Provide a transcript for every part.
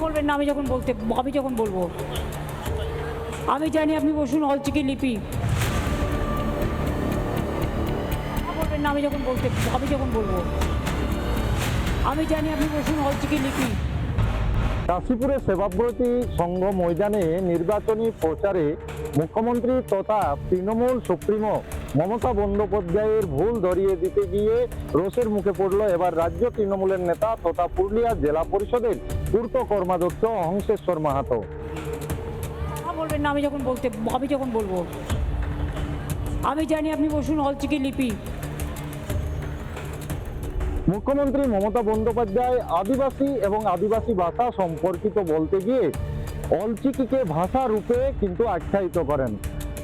বলবেন না আমি যখন বলবো। আমি জানি আপনি বসুন অলচিকি লিপি। বলবেন না আমি যখন বলবো। আমি জানি আপনি বসুন অলচিকি লিপি। কাশীপুরে সেবাব্রতী সংঘ ময়দানে নির্বাচনী প্রচারে মুখ্যমন্ত্রী তথা তৃণমূল সুপ্রিমো মমতা বন্দ্যোপাধ্যায়ের ভুল ধরিয়ে দিতে গিয়ে রোষের মুখে পড়ল এবার রাজ্য তৃণমূলের নেতা তথা পুরুলিয়া জেলা পরিষদের পূর্ত কর্মাধ্যক্ষ হংসেশ্বর মাহাতো। বলবেন না আমি যখন বলবো। আমি জানি আপনি বসুন অলচিকি লিপি। মুখ্যমন্ত্রী মমতা বন্দ্যোপাধ্যায় আদিবাসী এবং আদিবাসী ভাষা সম্পর্কিত বলতে গিয়ে অলচিকিকে ভাষা রূপে কিন্তু আখ্যায়িত করেন।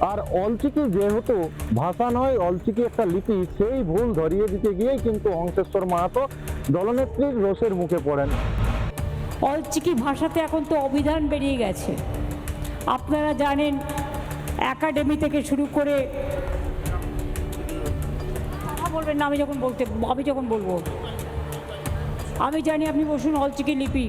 আর অলচিকি যেহেতু ভাষা নয়, অলচিকি একটা লিপি, সেই ভুল ধরিয়ে দিতে গিয়েই কিন্তু হংসেশ্বর মাহাতো দলনেত্রীর রোষের মুখে পড়েন। অলচিকি ভাষাতে এখন তো অভিধান বেরিয়ে গেছে, আপনারা জানেন। একাডেমি থেকে শুরু করে বলবেন না আমি যখন বলবো। আমি জানি আপনি বসুন অলচিকি লিপি।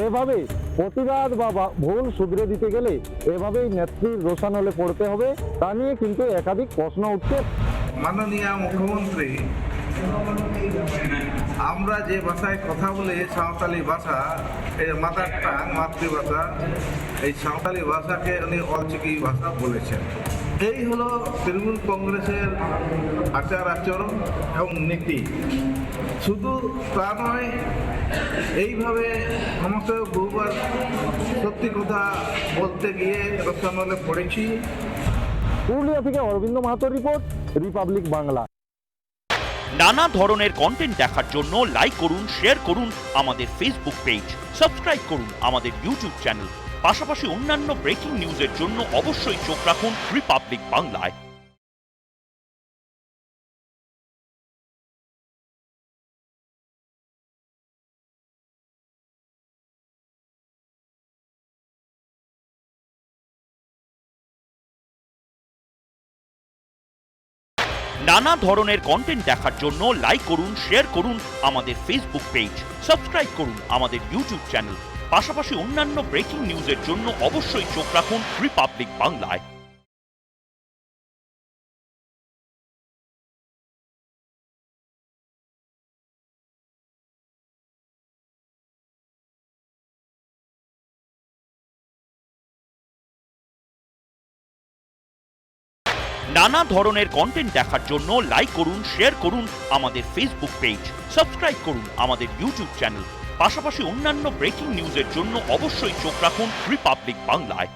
এভাবে প্রতিবাদ বা ভুল শুধরে দিতে গেলে এভাবেই নেত্রীর রোষানলে পড়তে হবে, তা নিয়ে কিন্তু একাধিক প্রশ্ন উঠছে। মাননীয় মুখ্যমন্ত্রী, আমরা যে ভাষায় কথা বলি সাঁওতালি ভাষা, এই মাদার টাং, মাতৃভাষা, এই সাঁওতালি ভাষাকে উনি অলচিকি ভাষা বলেছেন। এই হলো তৃণমূল কংগ্রেসের আচার আচরণ এবং নীতি। শুধু তা নয়, এইভাবে সমস্ত বহুবার সত্যি কথা বলতে গিয়ে রসানলে পড়েছি। পুরুলিয়া থেকে অরবিন্দ মাহাতোর রিপোর্ট, রিপাবলিক বাংলা। নানা ধরনের কন্টেন্ট দেখার জন্য লাইক করুন, শেয়ার করুন আমাদের ফেসবুক পেজ, সাবস্ক্রাইব করুন আমাদের ইউটিউব চ্যানেল। পাশাপাশি অন্যান্য ব্রেকিং নিউজের জন্য অবশ্যই চোখ রাখুন রিপাবলিক বাংলায়। নানা ধরনের কন্টেন্ট দেখার জন্য লাইক করুন, শেয়ার করুন আমাদের ফেসবুক পেজ, সাবস্ক্রাইব করুন আমাদের ইউটিউব চ্যানেল। পাশাপাশি অন্যান্য ব্রেকিং নিউজের জন্য অবশ্যই চোখ রাখুন রিপাবলিক বাংলায়। নানা ধরনের কন্টেন্ট দেখার জন্য লাইক করুন, শেয়ার করুন আমাদের ফেসবুক পেজ, সাবস্ক্রাইব করুন আমাদের ইউটিউব চ্যানেল। পাশাপাশি অন্যান্য ব্রেকিং নিউজের জন্য অবশ্যই চোখ রাখুন রিপাবলিক বাংলায়।